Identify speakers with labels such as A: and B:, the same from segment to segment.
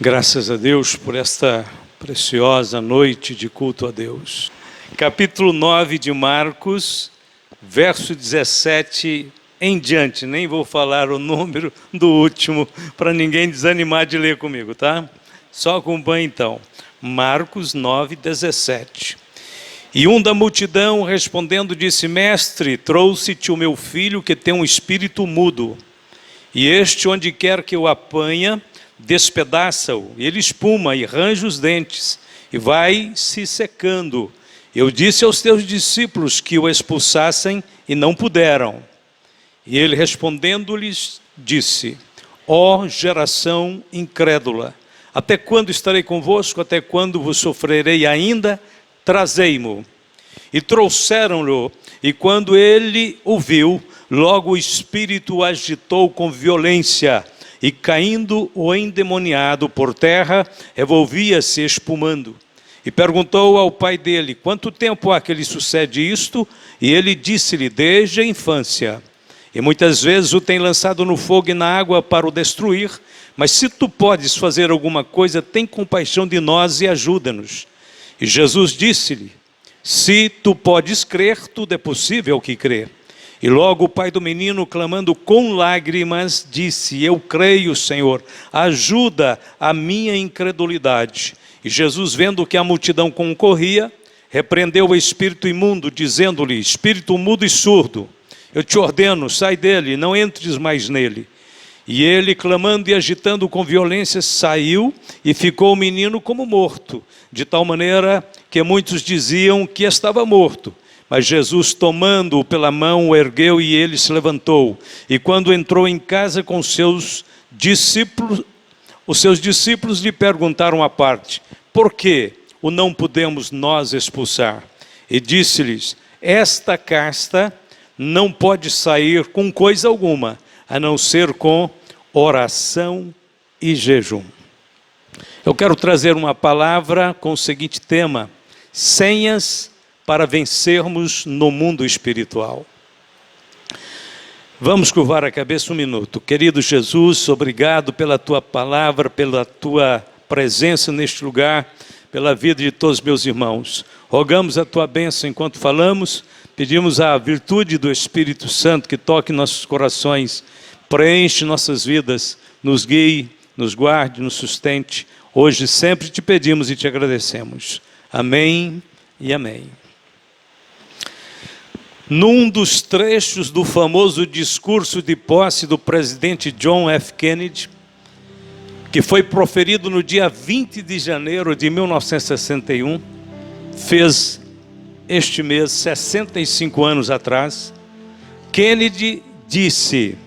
A: Graças a Deus por esta preciosa noite de culto a Deus. Capítulo 9 de Marcos, verso 17 em diante. Nem vou falar o número do último para ninguém desanimar de ler comigo, tá? Só acompanhe então. Marcos 9, 17. E um da multidão respondendo disse: Mestre, trouxe-te o meu filho que tem um espírito mudo. E este, onde quer que o apanha, despedaça-o, ele espuma e range os dentes, e vai se secando. Eu disse aos teus discípulos que o expulsassem, e não puderam. E ele respondendo-lhes, disse: Ó geração incrédula, até quando estarei convosco? Até quando vos sofrerei ainda? Trazei-mo. E trouxeram-lhe, e quando ele o viu, logo o espírito o agitou com violência, e caindo o endemoniado por terra, revolvia-se espumando. E perguntou ao pai dele: quanto tempo há que lhe sucede isto? E ele disse-lhe: desde a infância. E muitas vezes o tem lançado no fogo e na água para o destruir. Mas se tu podes fazer alguma coisa, tem compaixão de nós e ajuda-nos. E Jesus disse-lhe: se tu podes crer, tudo é possível que crê. E logo o pai do menino, clamando com lágrimas, disse: eu creio, Senhor, ajuda a minha incredulidade. E Jesus, vendo que a multidão concorria, repreendeu o espírito imundo, dizendo-lhe: espírito mudo e surdo, eu te ordeno, sai dele, não entres mais nele. E ele, clamando e agitando com violência, saiu, e ficou o menino como morto, de tal maneira que muitos diziam que estava morto. Mas Jesus, tomando-o pela mão, o ergueu, e ele se levantou. E quando entrou em casa com seus discípulos, os seus discípulos lhe perguntaram à parte: por que o não podemos nós expulsar? E disse-lhes: esta casta não pode sair com coisa alguma, a não ser com oração e jejum. Eu quero trazer uma palavra com o seguinte tema: senhas para vencermos no mundo espiritual. Vamos curvar a cabeça um minuto. Querido Jesus, obrigado pela tua palavra, pela tua presença neste lugar, pela vida de todos os meus irmãos. Rogamos a tua bênção enquanto falamos, pedimos a virtude do Espírito Santo que toque nossos corações, preenche nossas vidas, nos guie, nos guarde, nos sustente. Hoje sempre te pedimos e te agradecemos. Amém e amém. Num dos trechos do famoso discurso de posse do presidente John F. Kennedy, que foi proferido no dia 20 de janeiro de 1961, fez este mês 65 anos atrás, Kennedy disse: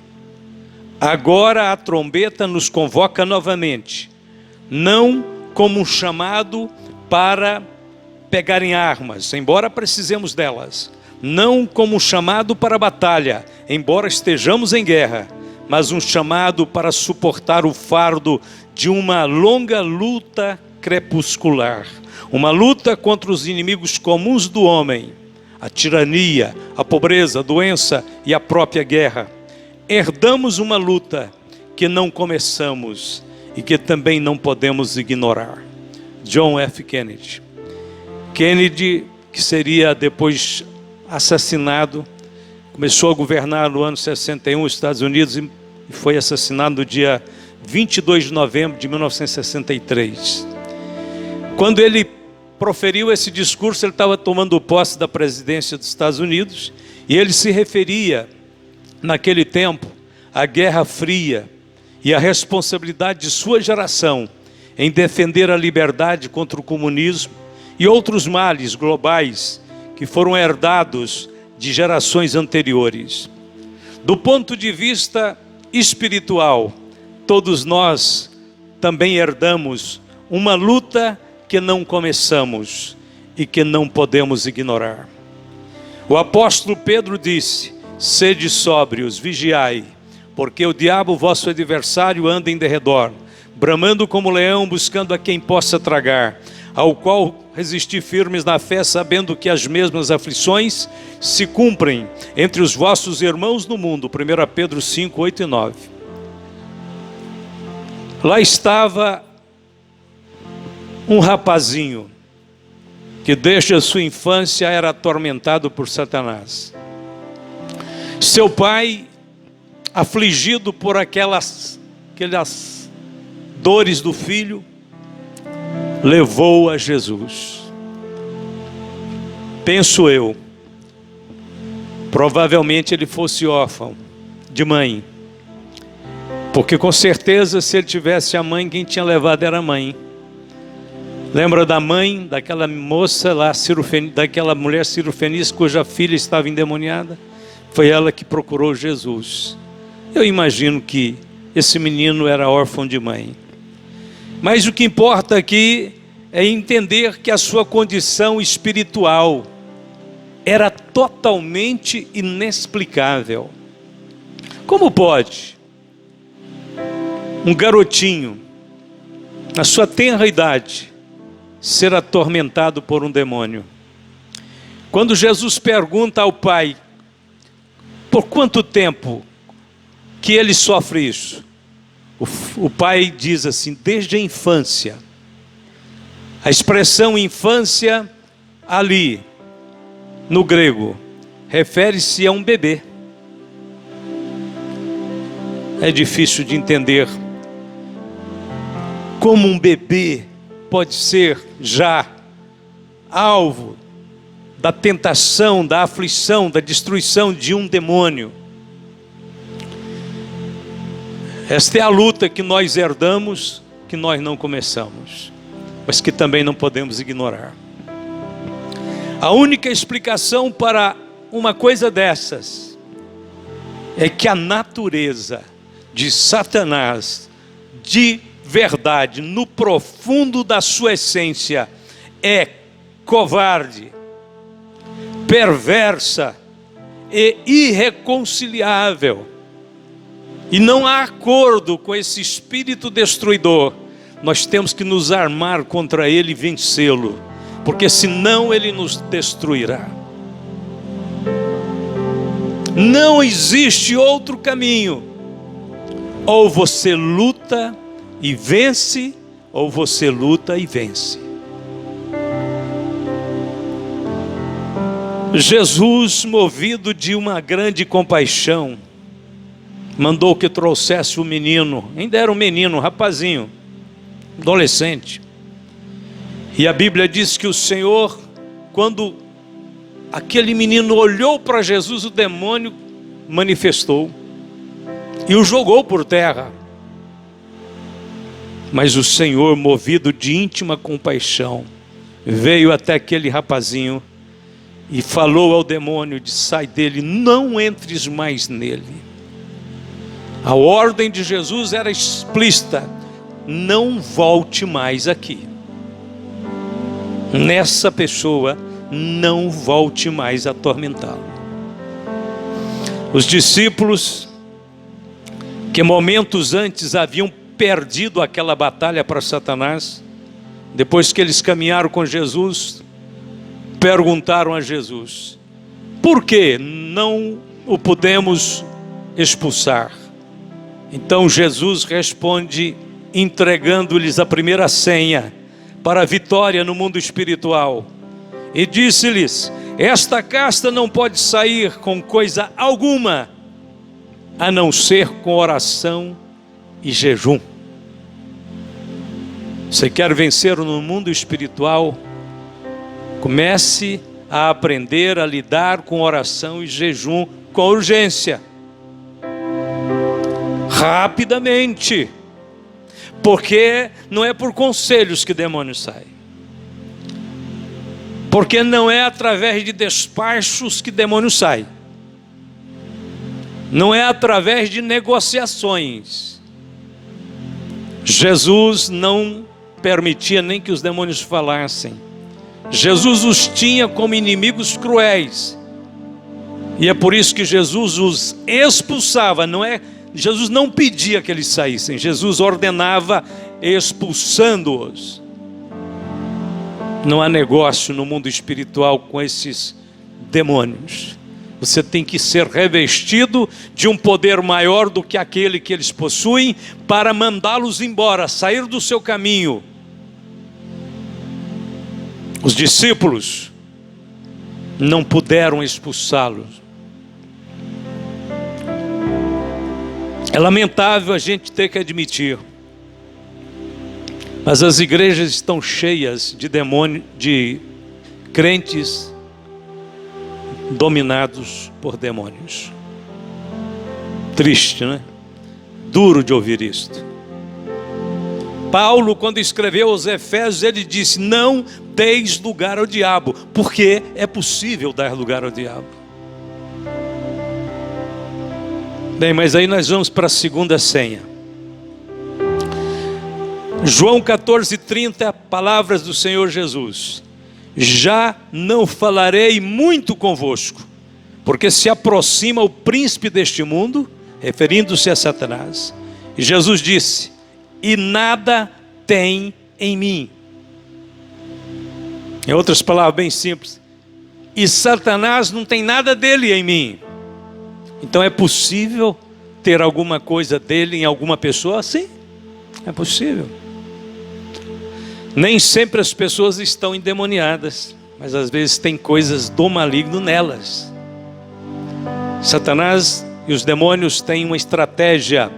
A: agora a trombeta nos convoca novamente, não como um chamado para pegar em armas, embora precisemos delas, não como um chamado para a batalha, embora estejamos em guerra, mas um chamado para suportar o fardo de uma longa luta crepuscular, uma luta contra os inimigos comuns do homem, a tirania, a pobreza, a doença e a própria guerra. Herdamos uma luta que não começamos e que também não podemos ignorar. John F. Kennedy. Kennedy, que seria depois assassinado, começou a governar no ano 61 os Estados Unidos e foi assassinado no dia 22 de novembro de 1963. Quando ele proferiu esse discurso, ele estava tomando posse da presidência dos Estados Unidos, e ele se referia, naquele tempo, à Guerra Fria e à responsabilidade de sua geração em defender a liberdade contra o comunismo e outros males globais que foram herdados de gerações anteriores. Do ponto de vista espiritual, todos nós também herdamos uma luta que não começamos e que não podemos ignorar. O apóstolo Pedro disse: sede sóbrios, vigiai, porque o diabo, vosso adversário, anda em derredor, bramando como leão, buscando a quem possa tragar, ao qual resistir firmes na fé, sabendo que as mesmas aflições se cumprem entre os vossos irmãos no mundo. 1 Pedro 5, 8 e 9. Lá estava um rapazinho que desde a sua infância era atormentado por Satanás. Seu pai, afligido por aquelas dores do filho, levou a Jesus. Penso eu, provavelmente ele fosse órfão de mãe, porque com certeza se ele tivesse a mãe, quem tinha levado era a mãe. Lembra da mãe daquela moça lá, daquela mulher cirofenícia cuja filha estava endemoniada? Foi ela que procurou Jesus. Eu imagino que esse menino era órfão de mãe. Mas o que importa aqui é entender que a sua condição espiritual era totalmente inexplicável. Como pode um garotinho, na sua tenra idade, ser atormentado por um demônio? Quando Jesus pergunta ao pai, por quanto tempo que ele sofre isso? O pai diz assim, desde a infância. A expressão infância ali, no grego, refere-se a um bebê. É difícil de entender como um bebê pode ser já alvo da tentação, da aflição, da destruição de um demônio. Esta é a luta que nós herdamos, que nós não começamos, mas que também não podemos ignorar. A única explicação para uma coisa dessas é que a natureza de Satanás, de verdade, no profundo da sua essência, é covarde, perversa e irreconciliável. E não há acordo com esse espírito destruidor. Nós temos que nos armar contra ele e vencê-lo, porque senão ele nos destruirá. Não existe outro caminho. Ou você luta e vence, ou você luta e vence. Jesus, movido de uma grande compaixão, mandou que trouxesse o menino. Ainda era um menino, um rapazinho, adolescente. E a Bíblia diz que o Senhor, quando aquele menino olhou para Jesus, o demônio manifestou e o jogou por terra. Mas o Senhor, movido de íntima compaixão, veio até aquele rapazinho e falou ao demônio: sai dele, não entres mais nele. A ordem de Jesus era explícita: não volte mais aqui. Nessa pessoa, não volte mais a atormentá-lo. Os discípulos, que momentos antes haviam perdido aquela batalha para Satanás, depois que eles caminharam com Jesus, perguntaram a Jesus: por que não o podemos expulsar? Então Jesus responde, entregando-lhes a primeira senha para a vitória no mundo espiritual, e disse-lhes: esta casta não pode sair com coisa alguma, a não ser com oração e jejum. Você quer vencer no mundo espiritual? Comece a aprender a lidar com oração e jejum com urgência, rapidamente, porque não é por conselhos que demônio sai, porque não é através de despachos que demônio sai, não é através de negociações. Jesus não permitia nem que os demônios falassem. Jesus os tinha como inimigos cruéis, e é por isso que Jesus os expulsava. Jesus não pedia que eles saíssem, Jesus ordenava, expulsando-os. Não há negócio no mundo espiritual com esses demônios. Você tem que ser revestido de um poder maior do que aquele que eles possuem, para mandá-los embora, sair do seu caminho. Os discípulos não puderam expulsá-lo. É lamentável a gente ter que admitir, mas as igrejas estão cheias de demônios, de crentes dominados por demônios. Triste, né? Duro de ouvir isto. Paulo, quando escreveu aos Efésios, ele disse: não deis lugar ao diabo, porque é possível dar lugar ao diabo. Bem, mas aí nós vamos para a segunda senha. João 14:30, palavras do Senhor Jesus: já não falarei muito convosco, porque se aproxima o príncipe deste mundo, referindo-se a Satanás. E Jesus disse: e nada tem em mim. Em outras palavras bem simples, e Satanás não tem nada dele em mim. Então é possível ter alguma coisa dele em alguma pessoa? Sim, é possível. Nem sempre as pessoas estão endemoniadas, mas às vezes tem coisas do maligno nelas. Satanás e os demônios têm uma estratégia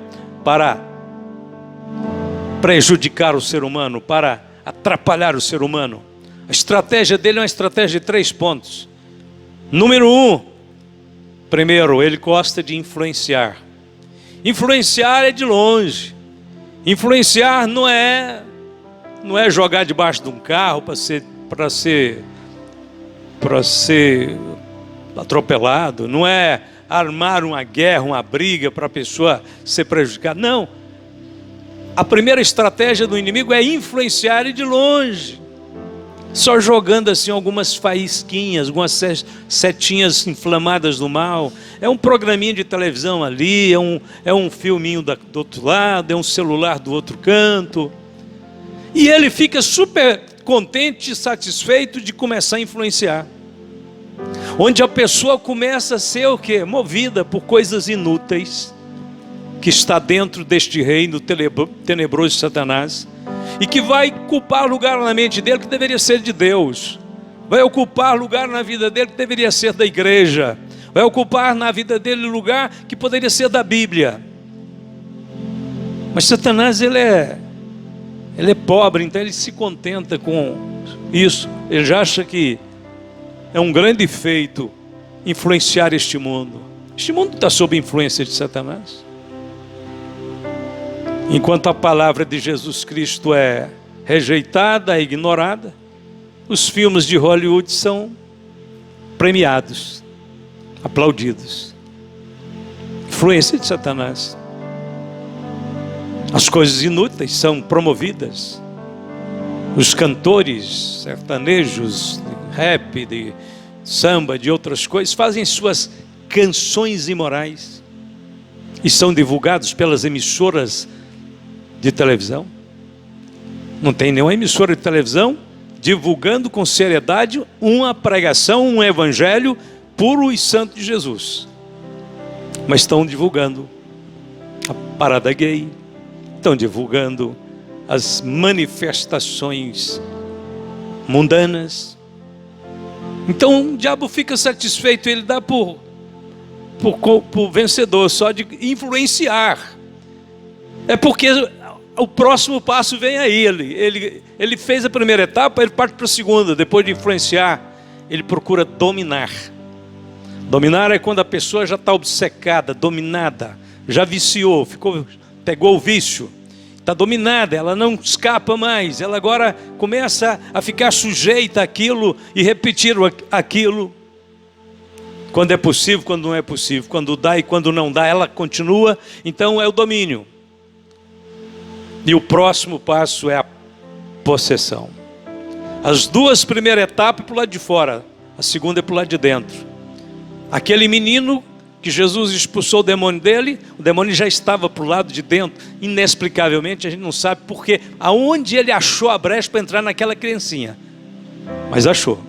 A: para prejudicar o ser humano, para atrapalhar o ser humano. A estratégia dele é uma estratégia de 3 pontos. Número 1, primeiro, ele gosta de influenciar. Influenciar é de longe. Influenciar não é jogar debaixo de um carro para ser atropelado, não é armar uma guerra, uma briga para a pessoa ser prejudicada. Não. A primeira estratégia do inimigo é influenciar e de longe. Só jogando assim algumas faísquinhas, algumas setinhas inflamadas do mal. É um programinha de televisão ali, é um filminho do outro lado, é um celular do outro canto. E ele fica super contente e satisfeito de começar a influenciar. Onde a pessoa começa a ser o quê? Movida por coisas inúteis, que está dentro deste reino tenebroso de Satanás, e que vai ocupar lugar na mente dele que deveria ser de Deus, vai ocupar lugar na vida dele que deveria ser da igreja, vai ocupar na vida dele lugar que poderia ser da Bíblia. Mas Satanás, ele é pobre, então ele se contenta com isso. Ele já acha que é um grande feito influenciar este mundo. Este mundo está sob influência de Satanás. Enquanto a palavra de Jesus Cristo é rejeitada, é ignorada, os filmes de Hollywood são premiados, aplaudidos. Influência de Satanás. As coisas inúteis são promovidas. Os cantores sertanejos, de rap, de samba, de outras coisas, fazem suas canções imorais e são divulgados pelas emissoras de televisão. Não tem nenhuma emissora de televisão divulgando com seriedade uma pregação, um evangelho puro e santo de Jesus. Mas estão divulgando a parada gay, estão divulgando as manifestações mundanas. Então o diabo fica satisfeito, ele dá por vencedor só de influenciar. É porque o próximo passo vem aí. Ele fez a primeira etapa, ele parte para a segunda. Depois de influenciar, ele procura dominar. Dominar é quando a pessoa já está obcecada, dominada, já viciou, pegou o vício, está dominada, ela não escapa mais. Ela agora começa a ficar sujeita àquilo e repetir aquilo. Quando é possível, quando não é possível, quando dá e quando não dá, ela continua. Então é o domínio. E o próximo passo é a possessão. As duas primeiras etapas é para o lado de fora, a segunda é para o lado de dentro. Aquele menino que Jesus expulsou o demônio dele, o demônio já estava para o lado de dentro, inexplicavelmente, a gente não sabe porquê, aonde ele achou a brecha para entrar naquela criancinha, mas achou.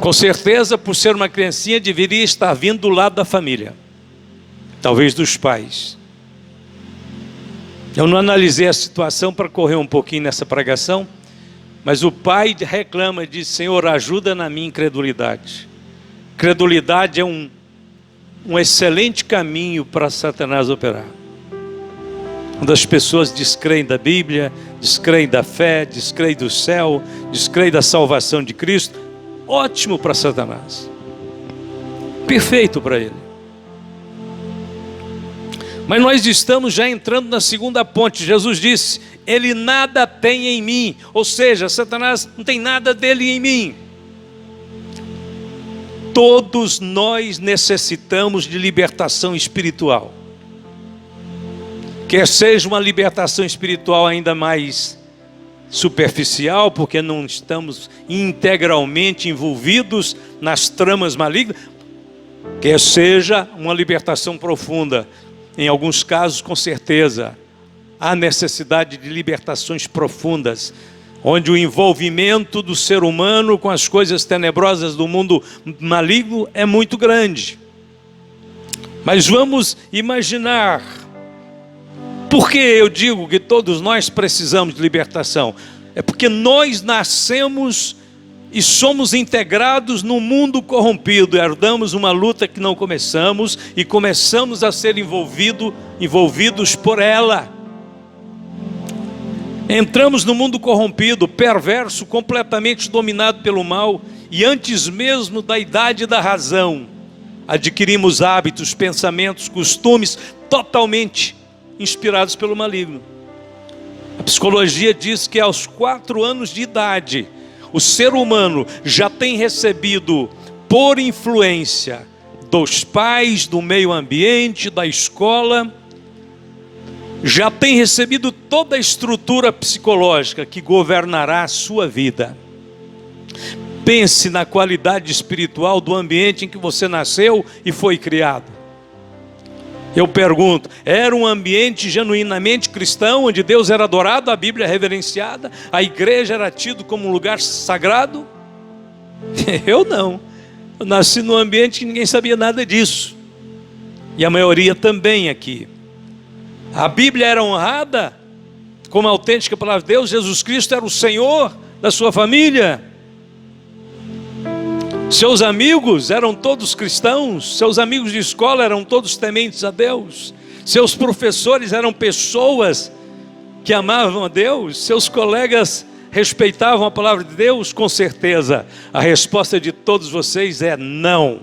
A: Com certeza, por ser uma criancinha, deveria estar vindo do lado da família, talvez dos pais. Eu não analisei a situação para correr um pouquinho nessa pregação, Mas o pai reclama e diz: Senhor, ajuda na minha incredulidade. Credulidade é um excelente caminho para Satanás operar. Quando as pessoas descreem da Bíblia, descreem da fé, descreem do céu, descreem da salvação de Cristo, ótimo para Satanás, perfeito para ele. Mas nós estamos já entrando na segunda ponte. Jesus disse: ele nada tem em mim, ou seja, Satanás não tem nada dele em mim. Todos nós necessitamos de libertação espiritual. Quer seja uma libertação espiritual ainda mais superficial, porque não estamos integralmente envolvidos nas tramas malignas, quer seja uma libertação profunda. Em alguns casos, com certeza, há necessidade de libertações profundas, onde o envolvimento do ser humano com as coisas tenebrosas do mundo maligno é muito grande. Mas vamos imaginar, por que eu digo que todos nós precisamos de libertação? É porque nós nascemos e somos integrados no mundo corrompido, herdamos uma luta que não começamos e começamos a ser envolvidos por ela. Entramos no mundo corrompido, perverso, completamente dominado pelo mal, e antes mesmo da idade da razão, adquirimos hábitos, pensamentos, costumes totalmente inspirados pelo maligno. A psicologia diz que aos 4 anos de idade, o ser humano já tem recebido, por influência dos pais, do meio ambiente, da escola, já tem recebido toda a estrutura psicológica que governará a sua vida. Pense na qualidade espiritual do ambiente em que você nasceu e foi criado. Eu pergunto, era um ambiente genuinamente cristão, onde Deus era adorado, a Bíblia reverenciada, a igreja era tido como um lugar sagrado? Eu não. Eu nasci num ambiente que ninguém sabia nada disso. E a maioria também aqui. A Bíblia era honrada como a autêntica palavra de Deus. Jesus Cristo era o Senhor da sua família. Seus amigos eram todos cristãos, seus amigos de escola eram todos tementes a Deus, seus professores eram pessoas que amavam a Deus, seus colegas respeitavam a palavra de Deus. Com certeza, a resposta de todos vocês é não.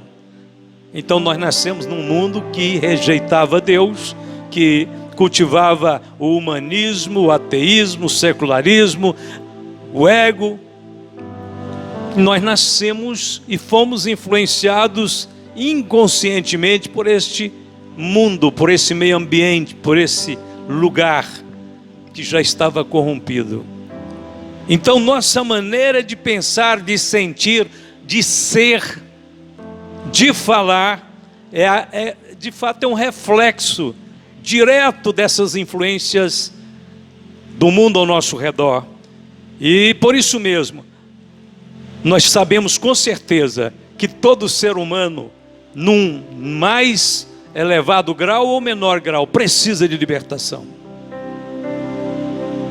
A: Então nós nascemos num mundo que rejeitava Deus, que cultivava o humanismo, o ateísmo, o secularismo, o ego. Nós nascemos e fomos influenciados inconscientemente por este mundo, por esse meio ambiente, por esse lugar que já estava corrompido. Então nossa maneira de pensar, de sentir, de ser, de falar, de fato é um reflexo direto dessas influências do mundo ao nosso redor. E por isso mesmo, nós sabemos com certeza que todo ser humano, num mais elevado grau ou menor grau, precisa de libertação.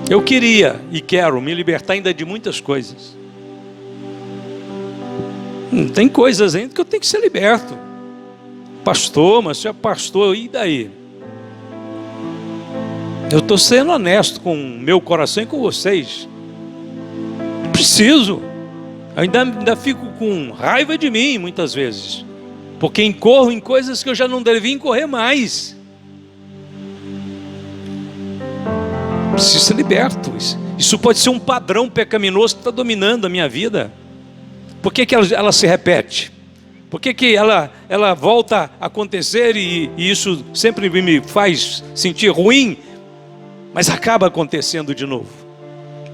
A: Eu queria e quero me libertar ainda de muitas coisas. Tem coisas ainda que eu tenho que ser liberto. Pastor, mas você é pastor, e daí? Eu estou sendo honesto com o meu coração e com vocês. Preciso. Ainda fico com raiva de mim muitas vezes, porque incorro em coisas que eu já não devia incorrer mais. Preciso ser liberto. Isso pode ser um padrão pecaminoso que está dominando a minha vida. Por que ela se repete? Por que ela volta a acontecer e isso sempre me faz sentir ruim, mas acaba acontecendo de novo?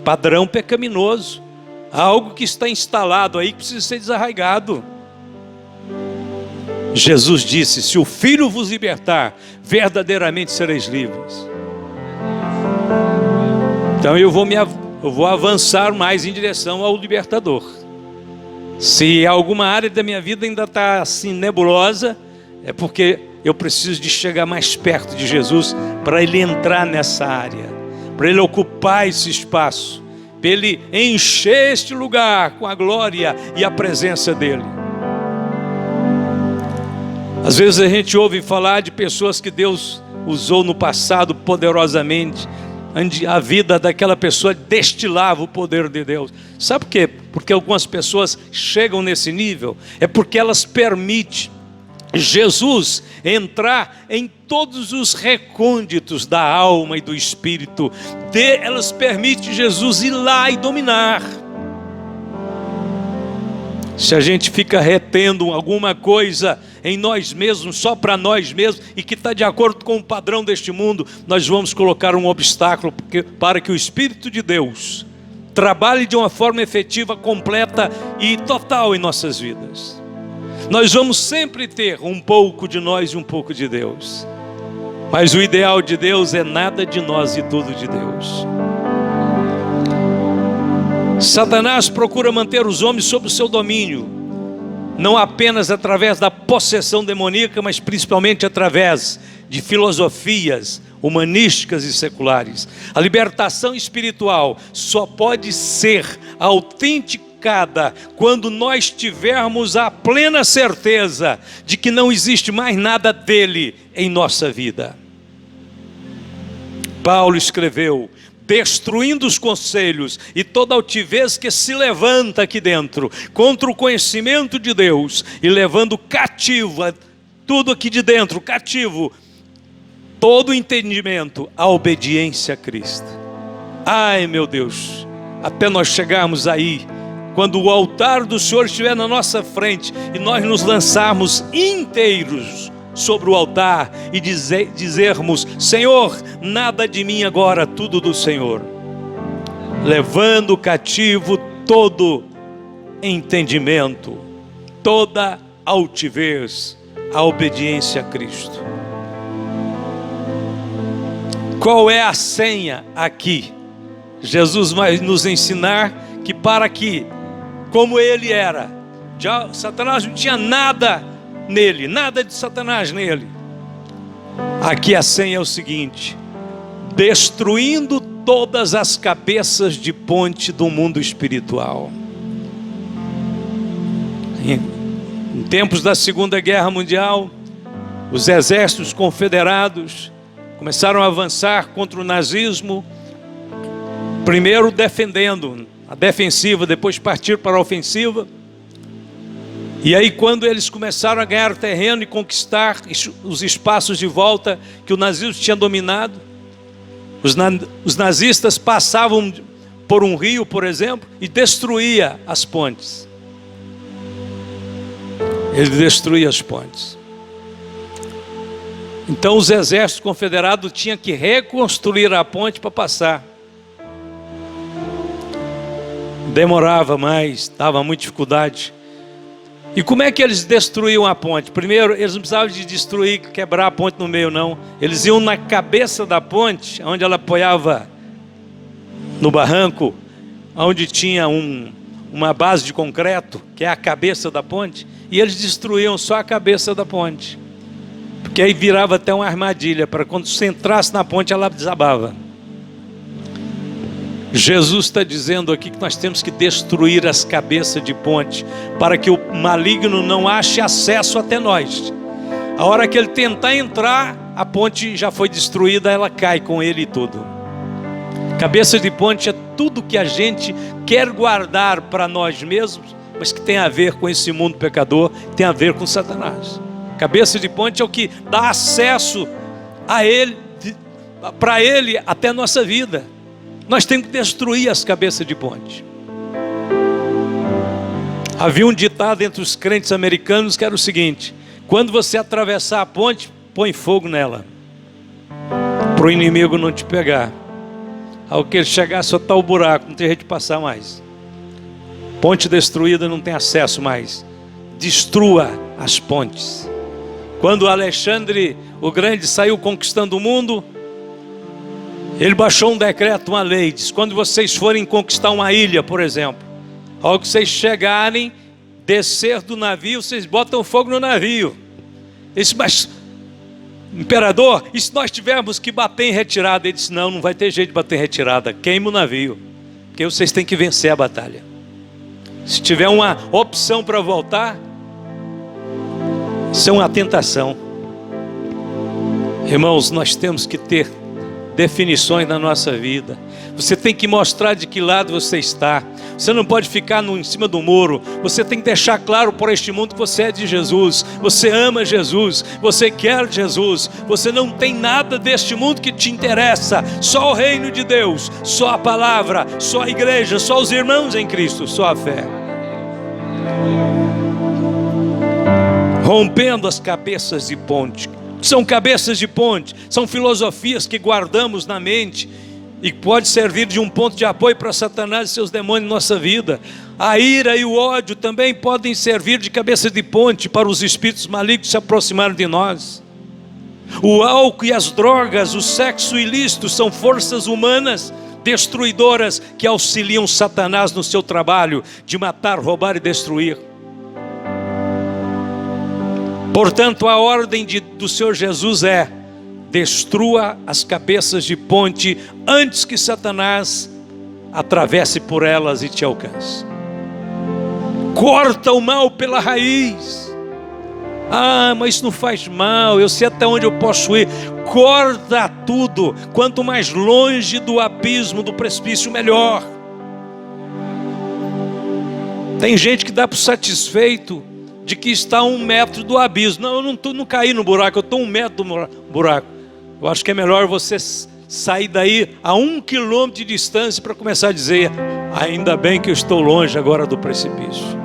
A: Padrão pecaminoso. Algo que está instalado aí que precisa ser desarraigado. Jesus disse: se o Filho vos libertar, verdadeiramente sereis livres. Então eu vou avançar mais em direção ao libertador. Se alguma área da minha vida ainda está assim nebulosa, é porque eu preciso de chegar mais perto de Jesus para Ele entrar nessa área, para Ele ocupar esse espaço para Ele encher este lugar com a glória e a presença dEle. Às vezes a gente ouve falar de pessoas que Deus usou no passado poderosamente, onde a vida daquela pessoa destilava o poder de Deus. Sabe por quê? Porque algumas pessoas chegam nesse nível, é porque elas permitem Jesus entrar em todos os recônditos da alma e do espírito. Elas permitem Jesus ir lá e dominar. Se a gente fica retendo alguma coisa em nós mesmos, só para nós mesmos, e que está de acordo com o padrão deste mundo, nós vamos colocar um obstáculo para que o Espírito de Deus trabalhe de uma forma efetiva, completa e total em nossas vidas. Nós vamos sempre ter um pouco de nós e um pouco de Deus, mas o ideal de Deus é nada de nós e tudo de Deus. Satanás procura manter os homens sob o seu domínio, não apenas através da possessão demoníaca, mas principalmente através de filosofias humanísticas e seculares. A libertação espiritual só pode ser autenticada quando nós tivermos a plena certeza de que não existe mais nada dele em nossa vida. Paulo escreveu: destruindo os conselhos e toda altivez que se levanta aqui dentro contra o conhecimento de Deus, e levando cativo tudo aqui de dentro, cativo todo entendimento à obediência a Cristo. Ai, meu Deus, até nós chegarmos aí, quando o altar do Senhor estiver na nossa frente e nós nos lançarmos inteiros sobre o altar e dizermos: Senhor, nada de mim agora, tudo do Senhor, levando cativo todo entendimento, toda altivez, a obediência a Cristo. Qual é a senha aqui? Jesus vai nos ensinar que para que, como ele era, Satanás não tinha nada nele, nada de Satanás nele. Aqui a senha é o seguinte: destruindo todas as cabeças de ponte do mundo espiritual. Em tempos da Segunda Guerra Mundial, os exércitos confederados começaram a avançar contra o nazismo, primeiro defendendo a defensiva, depois partir para a ofensiva. E aí, quando eles começaram a ganhar terreno e conquistar os espaços de volta que o nazismo tinha dominado, os nazistas passavam por um rio, por exemplo, e destruía as pontes. Ele destruía as pontes. Então os exércitos confederados tinham que reconstruir a ponte para passar. Demorava mais, dava muita dificuldade. E como é que eles destruíam a ponte? Primeiro, eles não precisavam de destruir, quebrar a ponte no meio, não. Eles iam na cabeça da ponte, onde ela apoiava no barranco, onde tinha uma base de concreto, que é a cabeça da ponte, e eles destruíam só a cabeça da ponte, porque aí virava até uma armadilha, para quando você entrasse na ponte, ela desabava. Jesus está dizendo aqui que nós temos que destruir as cabeças de ponte, para que o maligno não ache acesso até nós. A hora que ele tentar entrar, a ponte já foi destruída, ela cai com ele e tudo. Cabeça de ponte é tudo que a gente quer guardar para nós mesmos, mas que tem a ver com esse mundo pecador, tem a ver com Satanás. Cabeça de ponte é o que dá acesso a ele, para ele até a nossa vida. Nós temos que destruir as cabeças de ponte. Havia um ditado entre os crentes americanos que era o seguinte: quando você atravessar a ponte, põe fogo nela, para o inimigo não te pegar. Ao que ele chegar, só está o buraco, não tem jeito de passar mais. Ponte destruída, não tem acesso mais. Destrua as pontes. Quando Alexandre o Grande saiu conquistando o mundo, ele baixou um decreto, uma lei, diz: quando vocês forem conquistar uma ilha, por exemplo, ao que vocês chegarem, descer do navio, vocês botam fogo no navio. Ele disse: mas, imperador, e se nós tivermos que bater em retirada? Ele disse: não vai ter jeito de bater em retirada, queima o navio. porque vocês têm que vencer a batalha. Se tiver uma opção para voltar, isso é uma tentação. Irmãos, nós temos que ter definições na nossa vida. Você tem que mostrar de que lado você está. Você não pode ficar em cima do muro. Você tem que deixar claro para este mundo que você é de Jesus. Você ama Jesus. Você quer Jesus. Você não tem nada deste mundo que te interessa. Só o reino de Deus. Só a palavra. Só a igreja. Só os irmãos em Cristo. Só a fé. Rompendo as cabeças de ponte. São cabeças de ponte. São filosofias que guardamos na mente e pode servir de um ponto de apoio para Satanás e seus demônios em nossa vida. A ira e o ódio também podem servir de cabeça de ponte para os espíritos malignos se aproximarem de nós. O álcool e as drogas, o sexo ilícito são forças humanas destruidoras que auxiliam Satanás no seu trabalho de matar, roubar e destruir. Portanto, a ordem do Senhor Jesus é: destrua as cabeças de ponte antes que Satanás atravesse por elas e te alcance. Corta o mal pela raiz. Ah, mas isso não faz mal, eu sei até onde eu posso ir. Corta tudo. Quanto mais longe do abismo, do precipício, melhor. Tem gente que dá por satisfeito de que está a 1 metro do abismo. Não, eu não caí no buraco, eu estou a 1 metro do buraco. Eu acho que é melhor você sair daí a 1 quilômetro de distância para começar a dizer: ainda bem que eu estou longe agora do precipício.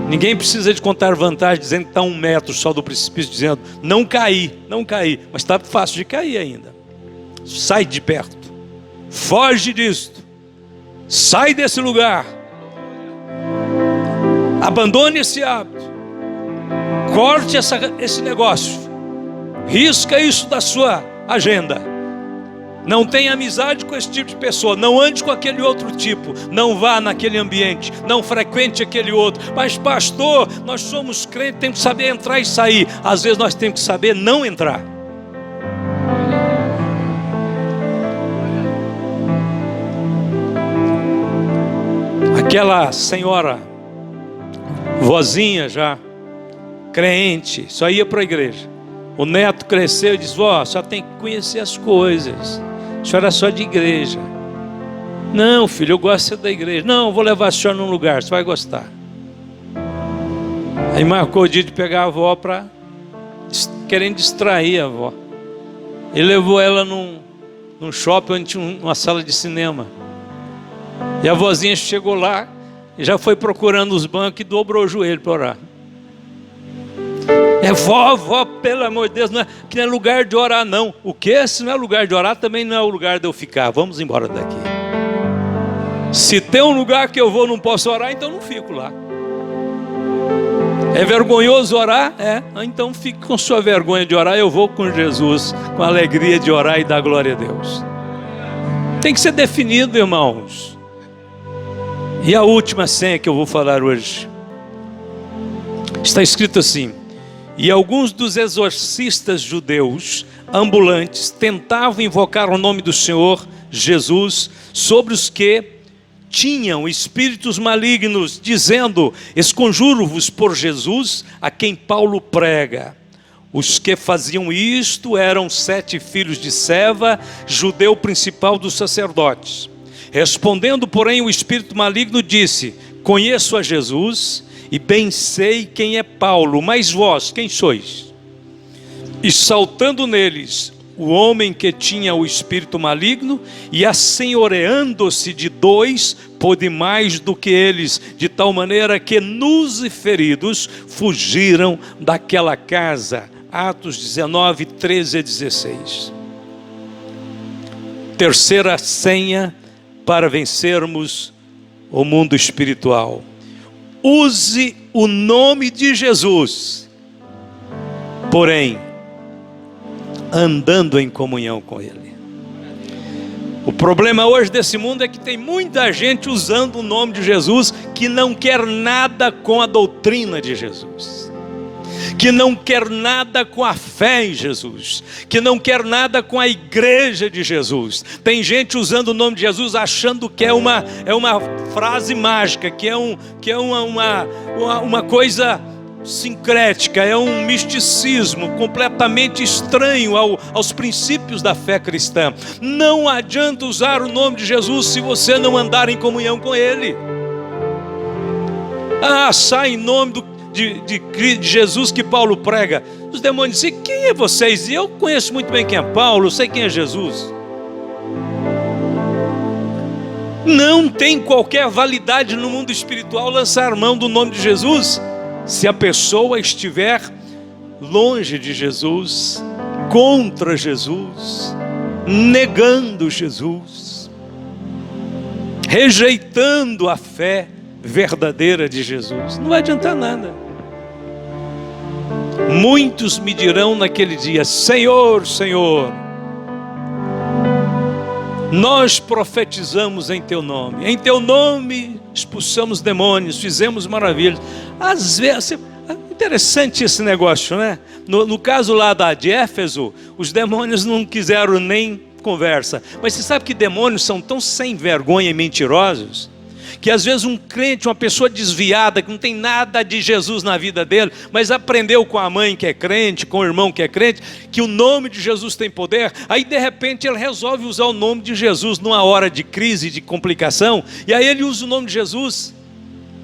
A: Ninguém precisa de contar vantagem dizendo que está a 1 metro só do precipício, dizendo: não caí, mas está fácil de cair ainda. Sai de perto, foge disto, sai desse lugar, abandone esse hábito, corte esse negócio, risca isso da sua agenda. Não tenha amizade com esse tipo de pessoa. Não ande com aquele outro tipo. Não vá naquele ambiente. Não frequente aquele outro. Mas pastor, nós somos crentes, temos que saber entrar e sair. Às vezes nós temos que saber não entrar. Aquela senhora, vozinha já, crente, só ia para a igreja. O neto cresceu e disse: vó, só tem que conhecer as coisas. A senhora é só de igreja. Não, filho, eu gosto de ser da igreja. Não, vou levar a senhora num lugar, você vai gostar. Aí marcou o dia de pegar a avó para querendo distrair a avó. Ele levou ela num shopping onde tinha uma sala de cinema. E a vozinha chegou lá e já foi procurando os bancos e dobrou o joelho para orar. Vó, pelo amor de Deus, que não é lugar de orar não. O que? Se não é lugar de orar, também não é o lugar de eu ficar. Vamos embora daqui. Se tem um lugar que eu vou não posso orar, então não fico lá. É vergonhoso orar? É. Então fique com sua vergonha de orar. Eu vou com Jesus, com a alegria de orar e dar glória a Deus. Tem que ser definido, irmãos. E a última senha que eu vou falar hoje, está escrito assim: e alguns dos exorcistas judeus ambulantes tentavam invocar o nome do Senhor Jesus sobre os que tinham espíritos malignos, dizendo: esconjuro-vos por Jesus, a quem Paulo prega. Os que faziam isto eram 7 filhos de Seva, judeu principal dos sacerdotes. Respondendo, porém, o espírito maligno disse: conheço a Jesus e bem sei quem é Paulo, mas vós, quem sois? E saltando neles, o homem que tinha o espírito maligno, e assenhoreando-se de 2, pôde mais do que eles, de tal maneira que nus e feridos fugiram daquela casa. Atos 19, 13 a 16. Terceira senha para vencermos o mundo espiritual: use o nome de Jesus, porém andando em comunhão com Ele. O problema hoje desse mundo é que tem muita gente usando o nome de Jesus que não quer nada com a doutrina de Jesus, que não quer nada com a fé em Jesus, que não quer nada com a igreja de Jesus. Tem gente usando o nome de Jesus achando que é uma frase mágica, que é uma coisa sincrética, é um misticismo completamente estranho aos princípios da fé cristã. Não adianta usar o nome de Jesus se você não andar em comunhão com Ele. Sai em nome de Jesus que Paulo prega. Os demônios dizem: quem é vocês? E eu conheço muito bem quem é Paulo, eu sei quem é Jesus. Não tem qualquer validade no mundo espiritual lançar mão do nome de Jesus se a pessoa estiver longe de Jesus, contra Jesus, negando Jesus, rejeitando a fé verdadeira de Jesus. Não vai adiantar nada. Muitos me dirão naquele dia: Senhor, Senhor, nós profetizamos em Teu nome, em Teu nome expulsamos demônios, fizemos maravilhas. Às vezes, interessante esse negócio, né? No caso lá de Éfeso, os demônios não quiseram nem conversa. Mas você sabe que demônios são tão sem vergonha e mentirosos, que às vezes um crente, uma pessoa desviada, que não tem nada de Jesus na vida dele, mas aprendeu com a mãe que é crente, com o irmão que é crente, que o nome de Jesus tem poder, aí de repente ele resolve usar o nome de Jesus numa hora de crise, de complicação, e aí ele usa o nome de Jesus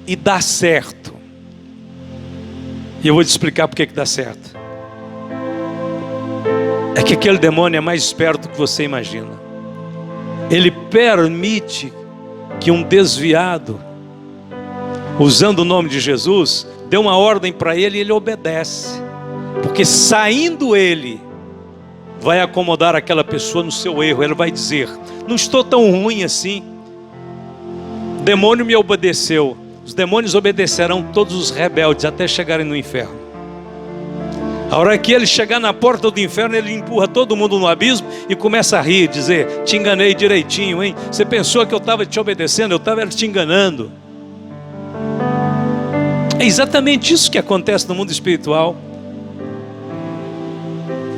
A: e dá certo. E eu vou te explicar por que dá certo. É que aquele demônio é mais esperto do que você imagina. Ele permite que um desviado, usando o nome de Jesus, dê uma ordem para ele e ele obedece. Porque saindo ele, vai acomodar aquela pessoa no seu erro. Ele vai dizer: não estou tão ruim assim. O demônio me obedeceu. Os demônios obedecerão todos os rebeldes até chegarem no inferno. A hora que ele chegar na porta do inferno, ele empurra todo mundo no abismo e começa a rir, dizer: te enganei direitinho, hein? Você pensou que eu estava te obedecendo, eu estava te enganando. É exatamente isso que acontece no mundo espiritual.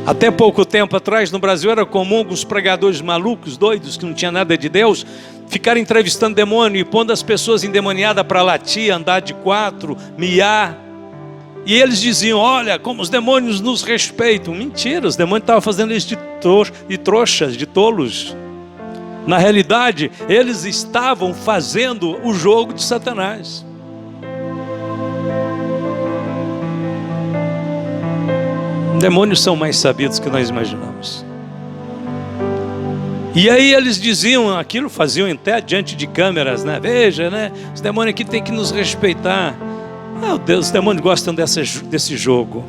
A: Até pouco tempo atrás, no Brasil, era comum alguns pregadores malucos, doidos, que não tinha nada de Deus, ficarem entrevistando demônio e pondo as pessoas endemoniadas para latir, andar de quatro, miar. E eles diziam: olha, como os demônios nos respeitam. Mentira, os demônios estavam fazendo isso de trouxas, de tolos. Na realidade, eles estavam fazendo o jogo de Satanás. Demônios são mais sabidos que nós imaginamos. E aí eles diziam aquilo, faziam até diante de câmeras, né? Veja, né? Os demônios aqui têm que nos respeitar. Meu Deus, os demônios gostam desse jogo.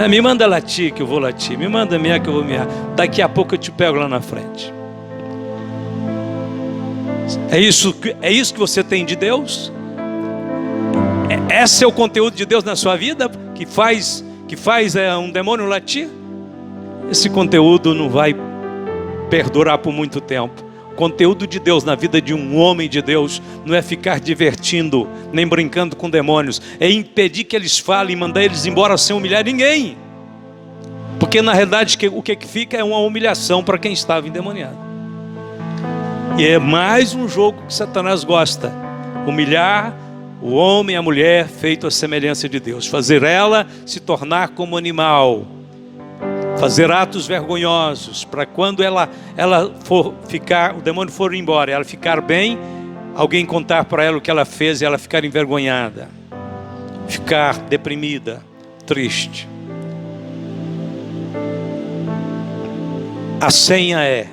A: Me manda latir que eu vou latir. Me manda miar que eu vou miar. Daqui a pouco eu te pego lá na frente. É isso que você tem de Deus? Esse é o conteúdo de Deus na sua vida? Que faz um demônio latir? Esse conteúdo não vai perdurar por muito tempo. O conteúdo de Deus na vida de um homem de Deus não é ficar divertindo, nem brincando com demônios. É impedir que eles falem, mandar eles embora sem humilhar ninguém. Porque na realidade o que fica é uma humilhação para quem estava endemoniado. E é mais um jogo que Satanás gosta: humilhar o homem e a mulher feito à semelhança de Deus, fazer ela se tornar como animal, fazer atos vergonhosos, para quando ela for ficar, o demônio for embora, ela ficar bem, alguém contar para ela o que ela fez e ela ficar envergonhada, ficar deprimida, triste. A senha é: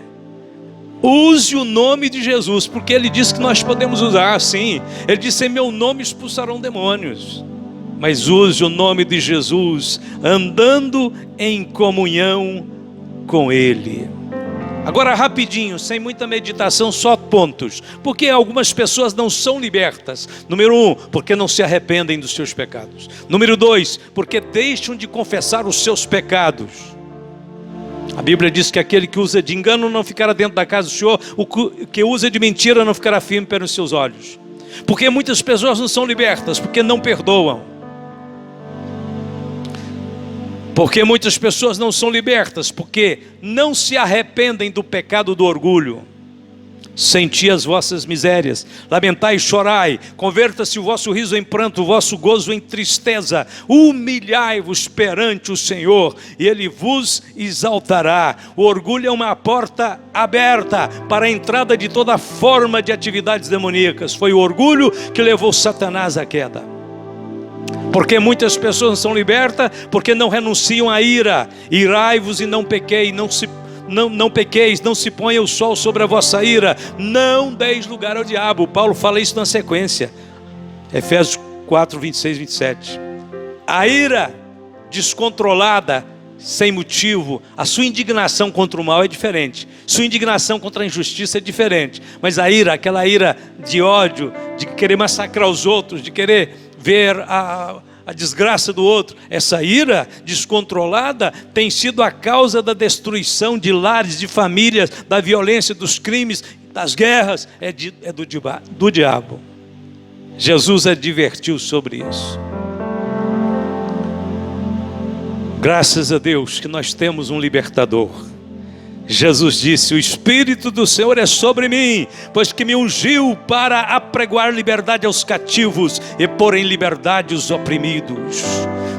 A: use o nome de Jesus, porque Ele disse que nós podemos usar, sim. Ele disse: em meu nome expulsarão demônios. Mas use o nome de Jesus, andando em comunhão com Ele. Agora rapidinho, sem muita meditação, só pontos. Porque algumas pessoas não são libertas. Número 1, porque não se arrependem dos seus pecados. Número 2, porque deixam de confessar os seus pecados. A Bíblia diz que aquele que usa de engano não ficará dentro da casa do Senhor, o que usa de mentira não ficará firme pelos seus olhos. Porque muitas pessoas não são libertas, porque não perdoam. Porque muitas pessoas não são libertas, porque não se arrependem do pecado do orgulho. Senti as vossas misérias, lamentai e chorai, converta-se o vosso riso em pranto, o vosso gozo em tristeza, humilhai-vos perante o Senhor, e Ele vos exaltará. O orgulho é uma porta aberta para a entrada de toda forma de atividades demoníacas. Foi o orgulho que levou Satanás à queda. Porque muitas pessoas não são libertas, porque não renunciam à ira. Irai-vos e não pequei, não pequeis, não se ponha o sol sobre a vossa ira, não deis lugar ao diabo. Paulo fala isso na sequência, Efésios 4, 26, 27. A ira descontrolada, sem motivo, a sua indignação contra o mal é diferente, sua indignação contra a injustiça é diferente, mas a ira, aquela ira de ódio, de querer massacrar os outros, de querer ver a desgraça do outro, essa ira descontrolada tem sido a causa da destruição de lares, de famílias, da violência, dos crimes, das guerras, é do diabo. Jesus advertiu sobre isso. Graças a Deus que nós temos um libertador. Jesus disse: o Espírito do Senhor é sobre mim, pois que me ungiu para apregoar liberdade aos cativos e pôr em liberdade os oprimidos.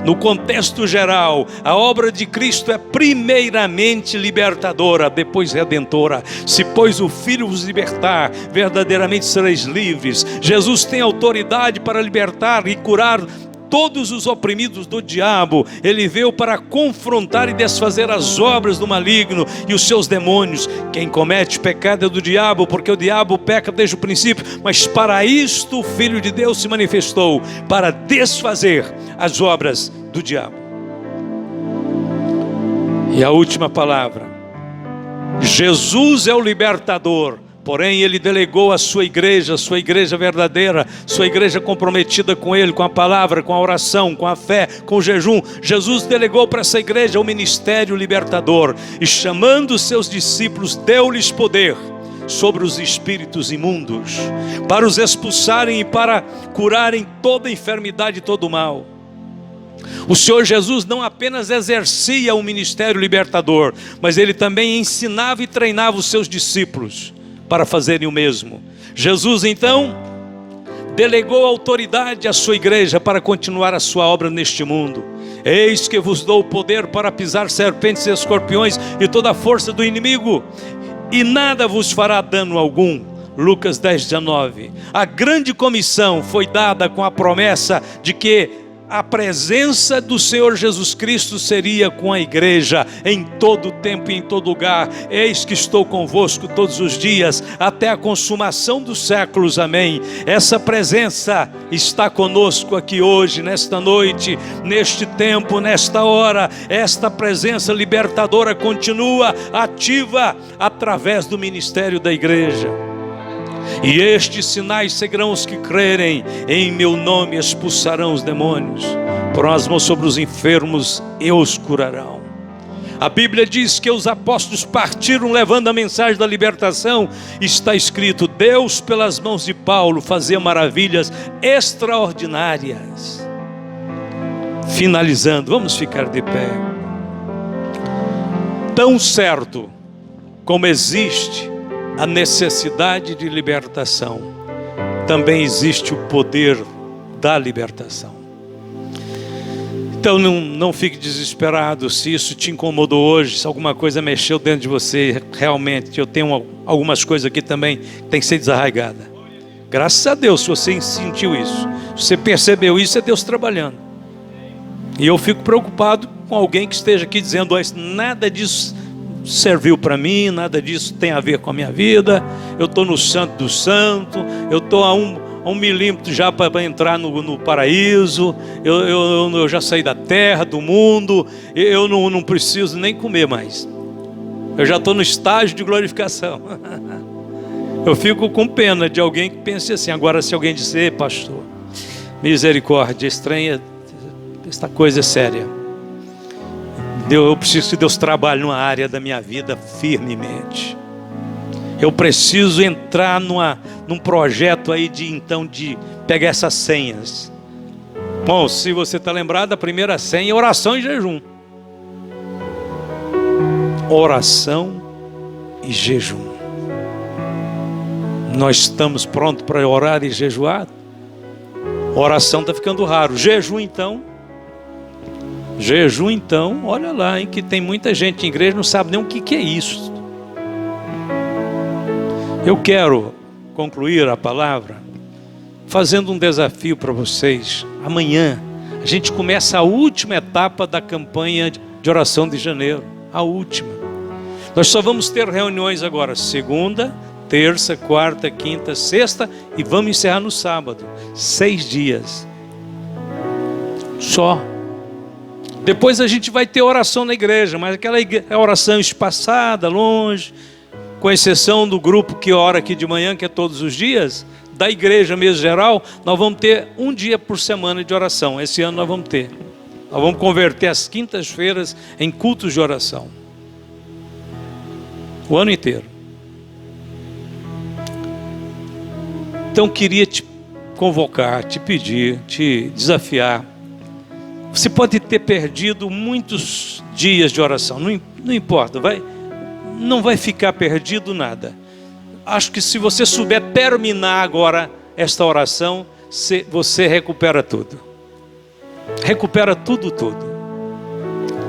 A: No contexto geral, a obra de Cristo é primeiramente libertadora, depois redentora. Se pois o Filho vos libertar, verdadeiramente sereis livres. Jesus tem autoridade para libertar e curar todos os oprimidos do diabo. Ele veio para confrontar e desfazer as obras do maligno e os seus demônios. Quem comete pecado é do diabo, porque o diabo peca desde o princípio. Mas para isto o Filho de Deus se manifestou, para desfazer as obras do diabo. E a última palavra: Jesus é o libertador. Porém, Ele delegou a sua igreja verdadeira, sua igreja comprometida com Ele, com a palavra, com a oração, com a fé, com o jejum. Jesus delegou para essa igreja o ministério libertador. E chamando seus discípulos, deu-lhes poder sobre os espíritos imundos, para os expulsarem e para curarem toda enfermidade e todo mal. O Senhor Jesus não apenas exercia o ministério libertador, mas Ele também ensinava e treinava os seus discípulos para fazerem o mesmo. Jesus então delegou autoridade à sua igreja para continuar a sua obra neste mundo. Eis que vos dou o poder para pisar serpentes e escorpiões e toda a força do inimigo, e nada vos fará dano algum. Lucas 10:19. A grande comissão foi dada com a promessa de que a presença do Senhor Jesus Cristo seria com a igreja em todo tempo e em todo lugar. Eis que estou convosco todos os dias, até a consumação dos séculos, amém. Essa presença está conosco aqui hoje, nesta noite, neste tempo, nesta hora. Esta presença libertadora continua ativa através do ministério da igreja. E estes sinais seguirão os que crerem, em meu nome expulsarão os demônios, porão as mãos sobre os enfermos e os curarão. A Bíblia diz que os apóstolos partiram levando a mensagem da libertação. Está escrito: Deus pelas mãos de Paulo fazia maravilhas extraordinárias. Finalizando, vamos ficar de pé. Tão certo como existe a necessidade de libertação, também existe o poder da libertação. Então não fique desesperado se isso te incomodou hoje, se alguma coisa mexeu dentro de você. Realmente, eu tenho algumas coisas aqui também que tem que ser desarraigada. Graças a Deus, se você sentiu isso, se você percebeu isso, é Deus trabalhando. E eu fico preocupado com alguém que esteja aqui dizendo: nada disso serviu para mim, nada disso tem a ver com a minha vida, eu estou no santo do santo, eu estou a um milímetro já para entrar no paraíso, eu já saí da terra, do mundo, eu não preciso nem comer mais, eu já estou no estágio de glorificação. Eu fico com pena de alguém que pense assim. Agora, se alguém dizer: pastor, misericórdia, estranha, esta coisa é séria, eu preciso que Deus trabalhe numa área da minha vida firmemente. Eu preciso entrar num projeto aí de pegar essas senhas. Bom, se você está lembrado, a primeira senha é oração e jejum. oração e jejum. Nós estamos prontos para orar e jejuar? Oração está ficando raro. Jejum então, olha lá, hein, que tem muita gente em igreja que não sabe nem o que é isso. Eu quero concluir a palavra fazendo um desafio para vocês. Amanhã a gente começa a última etapa da campanha de oração de janeiro. A última. Nós só vamos ter reuniões agora, segunda, terça, quarta, quinta, sexta, e vamos encerrar no sábado. 6 dias. Só. Depois a gente vai ter oração na igreja, mas aquela oração espaçada, longe, com exceção do grupo que ora aqui de manhã, que é todos os dias, da igreja mesmo geral, nós vamos ter um dia por semana de oração. Esse ano nós vamos ter. Nós vamos converter as quintas-feiras em cultos de oração. O ano inteiro. Então queria te convocar, te pedir, te desafiar. Você pode ter perdido muitos dias de oração, não importa, não vai ficar perdido nada. Acho que se você souber terminar agora esta oração, você recupera tudo. Recupera tudo.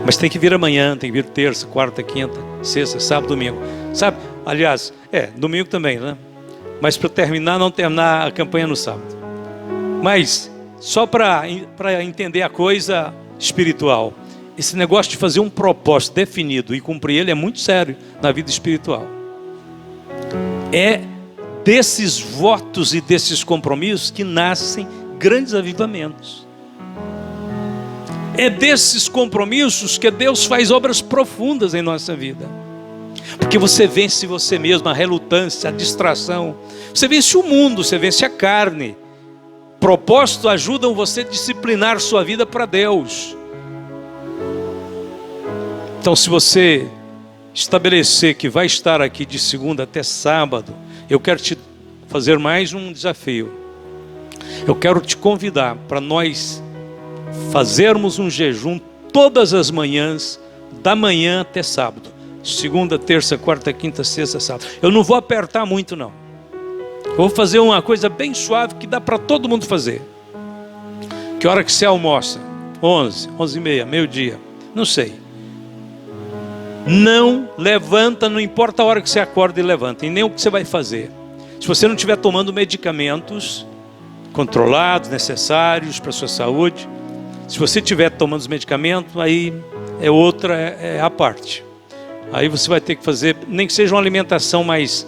A: Mas tem que vir amanhã, tem que vir terça, quarta, quinta, sexta, sábado, domingo. Sabe? Aliás, domingo também, né? Mas para terminar, não terminar a campanha no sábado. Mas, só para entender a coisa espiritual, esse negócio de fazer um propósito definido e cumprir ele é muito sério na vida espiritual. É desses votos e desses compromissos que nascem grandes avivamentos. É desses compromissos que Deus faz obras profundas em nossa vida. Porque você vence você mesmo, a relutância, a distração. Você vence o mundo, você vence a carne. Propósitos ajudam você a disciplinar sua vida para Deus. Então, se você estabelecer que vai estar aqui de segunda até sábado, eu quero te fazer mais um desafio. Eu quero te convidar para nós fazermos um jejum todas as manhãs, da manhã até sábado. Segunda, terça, quarta, quinta, sexta, sábado. Eu não vou apertar muito não. Eu vou fazer uma coisa bem suave que dá para todo mundo fazer. Que hora que você almoça? 11, 11h30, meio-dia. Não sei. Não levanta, não importa a hora que você acorda e levanta, e nem o que você vai fazer. Se você não estiver tomando medicamentos controlados, necessários para a sua saúde, se você estiver tomando os medicamentos, aí é a parte. Aí você vai ter que fazer, nem que seja uma alimentação mais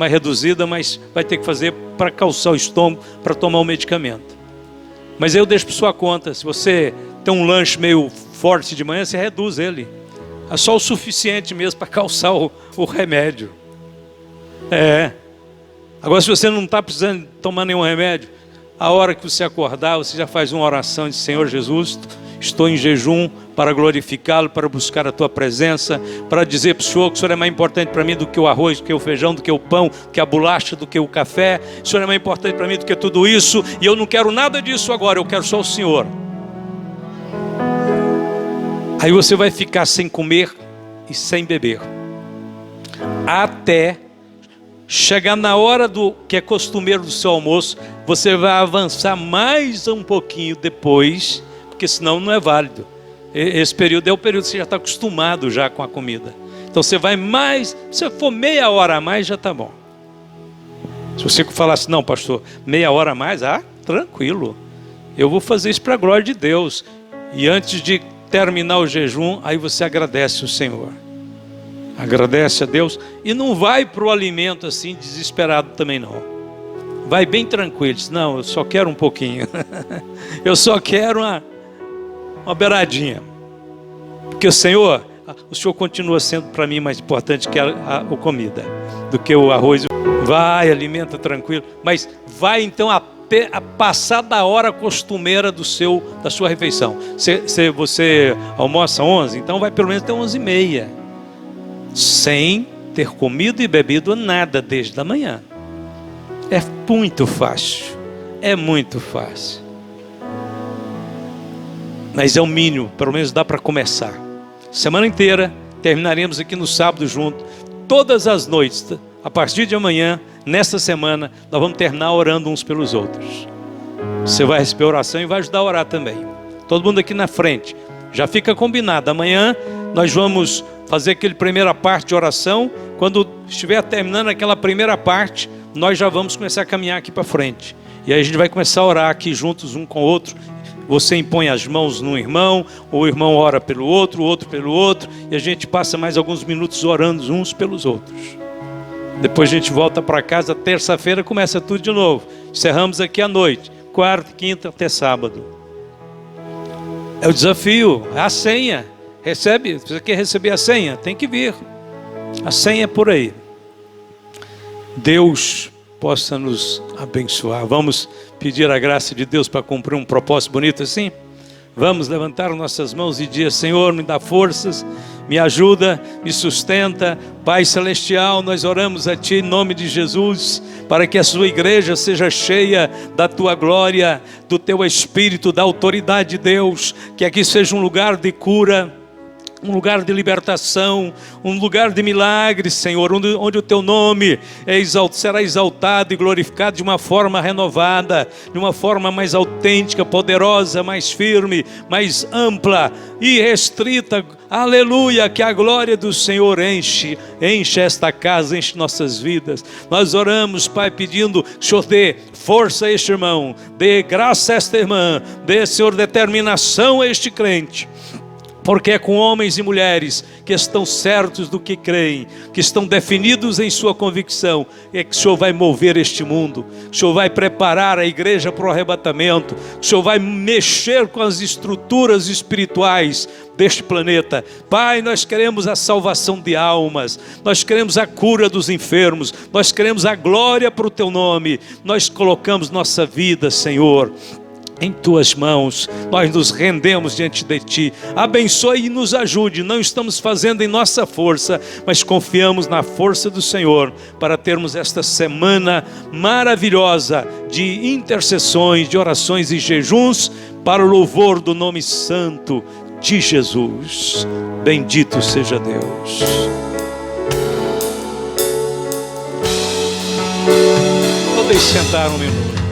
A: reduzida, mas vai ter que fazer para calçar o estômago, para tomar o medicamento. Mas aí eu deixo por sua conta. Se você tem um lanche meio forte de manhã, você reduz ele. É só o suficiente mesmo para calçar o remédio. Agora, se você não está precisando tomar nenhum remédio, a hora que você acordar, você já faz uma oração de Senhor Jesus, estou em jejum para glorificá-lo, para buscar a tua presença, para dizer para o Senhor que o Senhor é mais importante para mim do que o arroz, do que o feijão, do que o pão, do que a bolacha, do que o café. O Senhor é mais importante para mim do que tudo isso, e eu não quero nada disso agora, eu quero só o Senhor. Aí você vai ficar sem comer e sem beber, até chegar na hora do que é costumeiro do seu almoço. Você vai avançar mais um pouquinho depois, porque senão não é válido. Esse período é o período que você já está acostumado já com a comida. Então você vai mais, se for meia hora a mais, já está bom. Se você falasse, não pastor, meia hora a mais, tranquilo, eu vou fazer isso para a glória de Deus. E antes de terminar o jejum, aí você agradece o Senhor. Agradece a Deus e não vai para o alimento assim desesperado também não. Vai bem tranquilo, diz, não, eu só quero um pouquinho. Eu só quero uma beiradinha. Porque o Senhor continua sendo para mim mais importante que a comida, do que o arroz. Vai, alimenta tranquilo, mas vai então até a passar da hora costumeira da sua refeição. Se você almoça 11, então vai pelo menos até 11h30. Sem ter comido e bebido nada desde a manhã. É muito fácil. É muito fácil. Mas é o mínimo, pelo menos dá para começar. Semana inteira terminaremos aqui no sábado junto. Todas as noites, a partir de amanhã, nesta semana, nós vamos terminar orando uns pelos outros. Você vai receber oração e vai ajudar a orar também. Todo mundo aqui na frente. Já fica combinado. Amanhã nós vamos fazer aquela primeira parte de oração. Quando estiver terminando aquela primeira parte, nós já vamos começar a caminhar aqui para frente. E aí a gente vai começar a orar aqui juntos um com o outro. Você impõe as mãos no irmão, o irmão ora pelo outro, o outro pelo outro. E a gente passa mais alguns minutos orando uns pelos outros. Depois a gente volta para casa, terça-feira começa tudo de novo. Encerramos aqui à noite, quarta, quinta até sábado. É o desafio, é a senha. Recebe, você quer receber a senha? Tem que vir. A senha é por aí. Deus possa nos abençoar. Vamos pedir a graça de Deus para cumprir um propósito bonito assim? Vamos levantar nossas mãos e dizer: Senhor, me dá forças, me ajuda, me sustenta. Pai Celestial, nós oramos a Ti em nome de Jesus, para que a sua igreja seja cheia da Tua glória, do Teu Espírito, da autoridade de Deus, que aqui seja um lugar de cura, um lugar de libertação, um lugar de milagres, Senhor, onde o Teu nome será exaltado e glorificado de uma forma renovada, de uma forma mais autêntica, poderosa, mais firme, mais ampla e restrita. Aleluia, que a glória do Senhor enche esta casa, enche nossas vidas. Nós oramos, Pai, pedindo que o Senhor dê força a este irmão, dê graça a esta irmã, dê, Senhor, determinação a este crente. Porque é com homens e mulheres que estão certos do que creem, que estão definidos em sua convicção, é que o Senhor vai mover este mundo, o Senhor vai preparar a igreja para o arrebatamento, o Senhor vai mexer com as estruturas espirituais deste planeta. Pai, nós queremos a salvação de almas, nós queremos a cura dos enfermos, nós queremos a glória para o Teu nome. Nós colocamos nossa vida, Senhor, em Tuas mãos, nós nos rendemos diante de Ti. Abençoe e nos ajude. Não estamos fazendo em nossa força, mas confiamos na força do Senhor para termos esta semana maravilhosa de intercessões, de orações e jejuns para o louvor do nome santo de Jesus. Bendito seja Deus. Podem sentar um minuto.